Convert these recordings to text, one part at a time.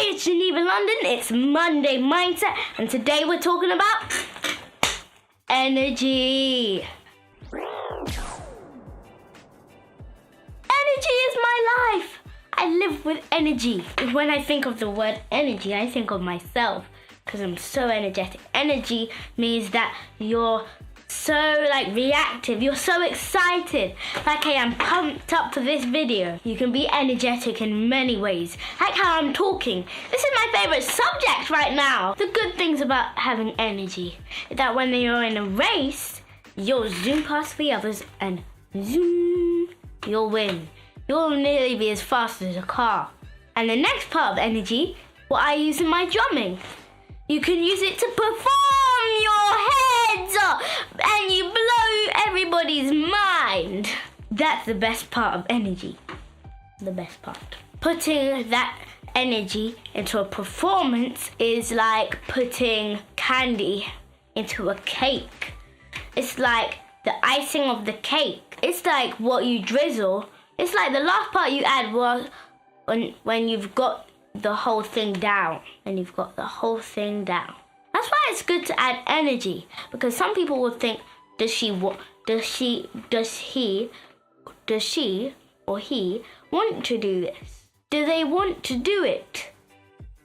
Hey, it's Geneva London. It's Monday Mindset, and today we're talking about energy. Energy is my life. I live with energy. When I think of the word energy, I think of myself because I'm so energetic. Energy means that you're so reactive, you're so excited. Like I am pumped up for this video. You can be energetic in many ways, like how I'm talking. This is my favorite subject right now. The good things about having energy is that when you're in a race, you'll zoom past the others and zoom, you'll win. You'll nearly be as fast as a car. And the next part of energy, what I use in my drumming. You can use it to perform your heads up and you blow everybody's mind. That's the best part of energy. The best part. Putting that energy into a performance is like putting candy into a cake. It's like the icing of the cake. It's like what you drizzle. It's like the last part you add was when you've got the whole thing down. And you've got the whole thing down. That's why it's good to add energy, because some people will think, does he or he want to do this? Do they want to do it?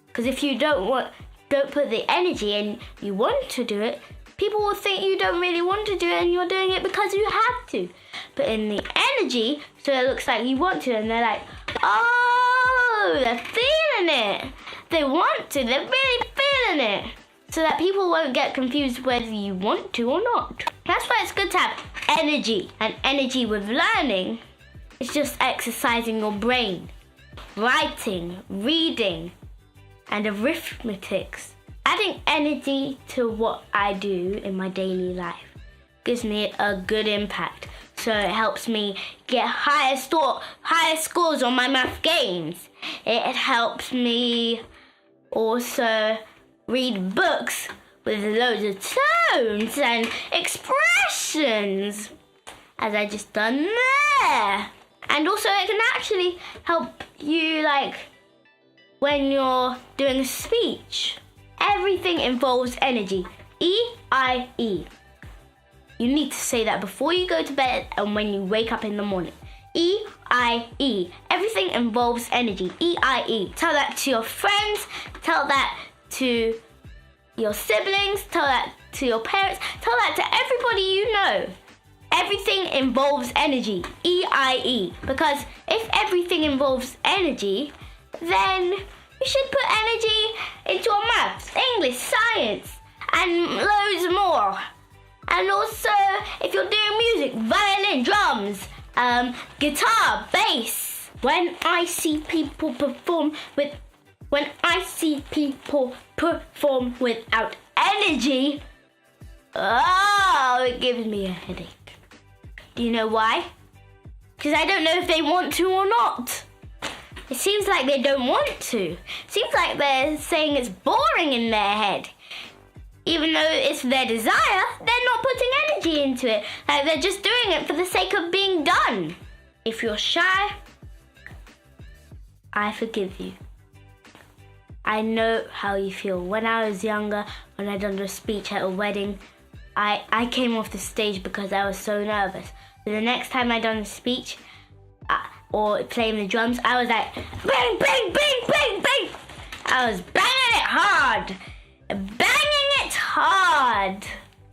Because if you don't put the energy in, you want to do it, people will think you don't really want to do it and you're doing it because you have to. Put in the energy so it looks like you want to, and they're like, oh, they're feeling it. They want to, they're really feeling it. So that people won't get confused whether you want to or not. That's why it's good to have energy. And energy with learning is just exercising your brain. Writing, reading, and arithmetics. Adding energy to what I do in my daily life gives me a good impact. So it helps me get higher scores on my math games. It helps me also read books with loads of tones and expressions, as I just done there. And also it can actually help you when you're doing a speech. Everything involves energy. E-I-E. You need to say that before you go to bed and when you wake up in the morning. E-I-E. Everything involves energy. E-I-E. Tell that to your friends. Tell that to your siblings. Tell that to your parents. Tell that to everybody you know. Everything involves energy. E-I-E. Because if everything involves energy, then you should put energy into your maths, English, science, and loads more. And also, if you're doing music, violin, drums, guitar, bass. When I see people perform without energy, it gives me a headache. Do you know why? Because I don't know if they want to or not. It seems like they don't want to. It seems like they're saying it's boring in their head. Even though it's their desire, they're not putting energy into it. They're just doing it for the sake of being done. If you're shy, I forgive you. I know how you feel. When I was younger, when I done a speech at a wedding, I came off the stage because I was so nervous. But the next time I done a speech or playing the drums, I was like, bang, bang, bang, bang, bang. I was banging it hard. Banging it hard.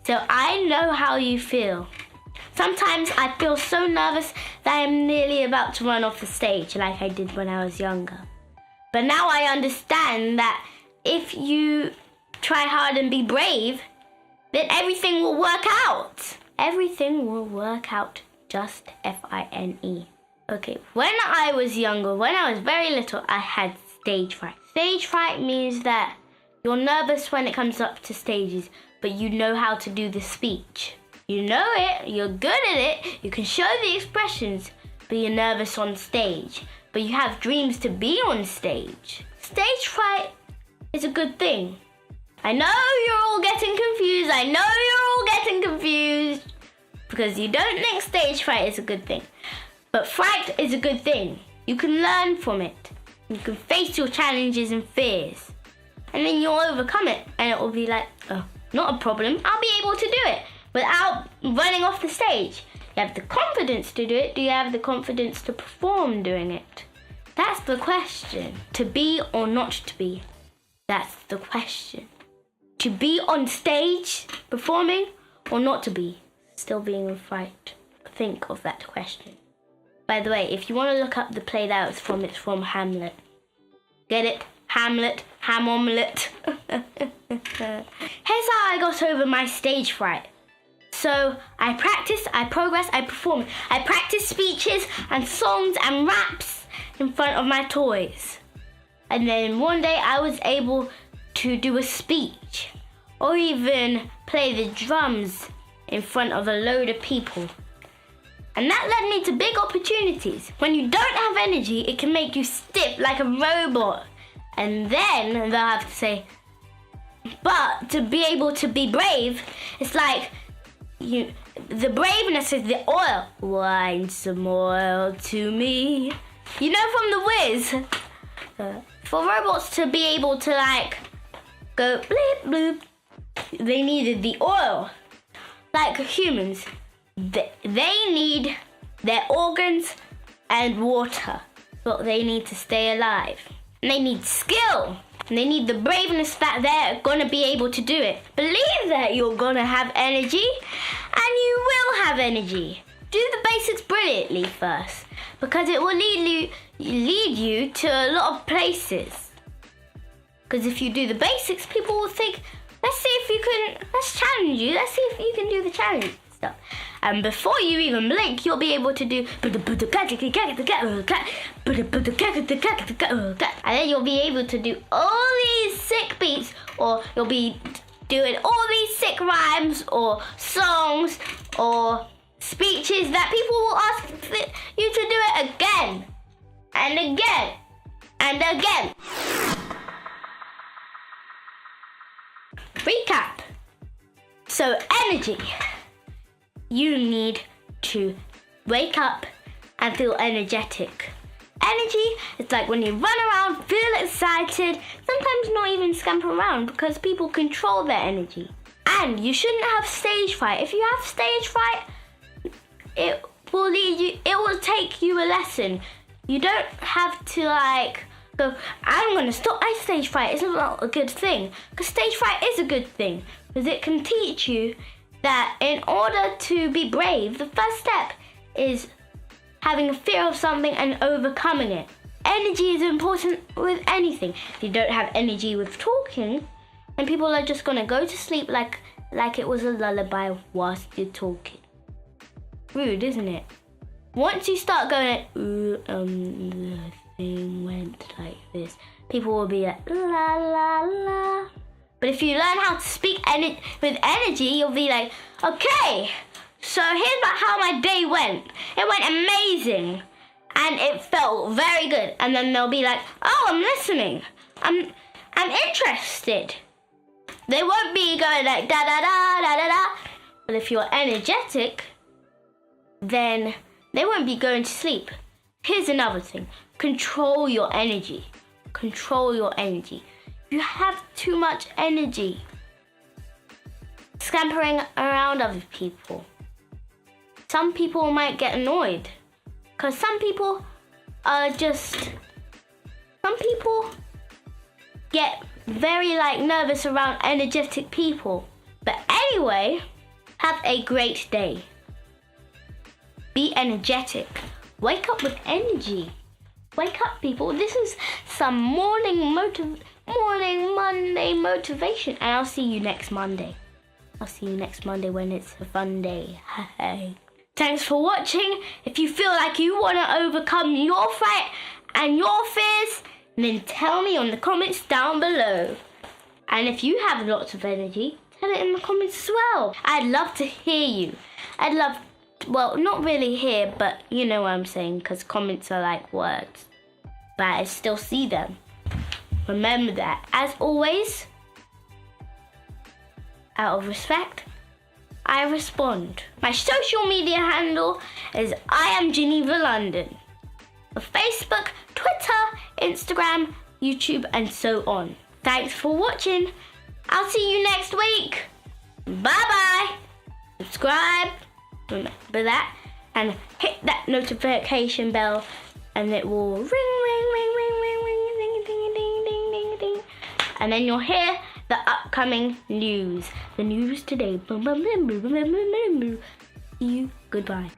So I know how you feel. Sometimes I feel so nervous that I'm nearly about to run off the stage like I did when I was younger. But now I understand that if you try hard and be brave, then everything will work out. Everything will work out, just F-I-N-E. Okay, when I was younger, when I was very little, I had stage fright. Stage fright means that you're nervous when it comes up to stages, but you know how to do the speech. You know it, you're good at it, you can show the expressions, but you're nervous on stage. But you have dreams to be on stage. Stage fright is a good thing. I know you're all getting confused. Because you don't think stage fright is a good thing. But fright is a good thing. You can learn from it. You can face your challenges and fears. And then you'll overcome it. And it will be like, oh, not a problem. I'll be able to do it without running off the stage. You have the confidence to do it. Do you have the confidence to perform doing it? That's the question. To be or not to be. That's the question. To be on stage performing or not to be. Still being in fright. Think of that question. By the way, if you want to look up the play that it's from Hamlet. Get it? Hamlet, ham omelette. Here's how I got over my stage fright. So I practice, I progress, I perform. I practice speeches and songs and raps in front of my toys. And then one day I was able to do a speech or even play the drums in front of a load of people. And that led me to big opportunities. When you don't have energy, it can make you stiff like a robot. And then they'll have to say, but to be able to be brave, it's like, the braveness is the oil. Wine some oil to me. You know from The Wiz, for robots to be able to like go bleep bloop, they needed the oil. Like humans, they need their organs and water. But they need to stay alive. And they need skill. And they need the braveness that they're gonna be able to do it. Believe that you're gonna have energy, and you will have energy. Do the basics brilliantly first, because it will lead you to a lot of places. Because if you do the basics, people will think, let's challenge you. Let's see if you can do the challenge stuff. And before you even blink, you'll be able to do, and then you'll be able to do all these sick beats, or you'll be doing all these sick rhymes or songs or speeches that people will ask you to do it again and again and again. Recap. So energy. You need to wake up and feel energetic. Energy is like when you run around, feel excited, sometimes not even scamper around because people control their energy. And you shouldn't have stage fright. If you have stage fright, it will take you a lesson. You don't have to like go, I'm going to stop my stage fright. It's not a good thing. Because stage fright is a good thing. Because it can teach you that in order to be brave, the first step is having a fear of something and overcoming it. Energy is important with anything. If you don't have energy with talking, then people are just going to go to sleep like it was a lullaby whilst you're talking. Rude, isn't it? Once you start going, the thing went like this, people will be like, la la la. But if you learn how to speak with energy, you'll be like, okay, so here's about how my day went. It went amazing. And it felt very good. And then they'll be like, oh, I'm listening. I'm interested. They won't be going like da da da da da da. But if you're energetic, then they won't be going to sleep. Here's another thing. Control your energy. Control your energy. You have too much energy. Scampering around other people. Some people might get annoyed. Because some people get very nervous around energetic people. But anyway, have a great day. Be energetic. Wake up with energy. Wake up, people. This is some morning Monday motivation. And I'll see you next Monday. I'll see you next Monday when it's a fun day. Hey. Thanks for watching. If you feel like you want to overcome your fright and your fears, then tell me in the comments down below. And if you have lots of energy, tell it in the comments as well. I'd love to hear you. Well, not really hear, but you know what I'm saying, because comments are like words. But I still see them. Remember that. As always, out of respect, I respond. My social media handle is I am Geneva London. For Facebook, Twitter, Instagram, YouTube, and so on. Thanks for watching. I'll see you next week. Bye-bye. Subscribe, remember that, and hit that notification bell, and it will ring, ring, ring, ring, ring, ring, ding, ding, ding, ding, ding, ding. And then you'll hear the upcoming news. The news today. See you. Goodbye.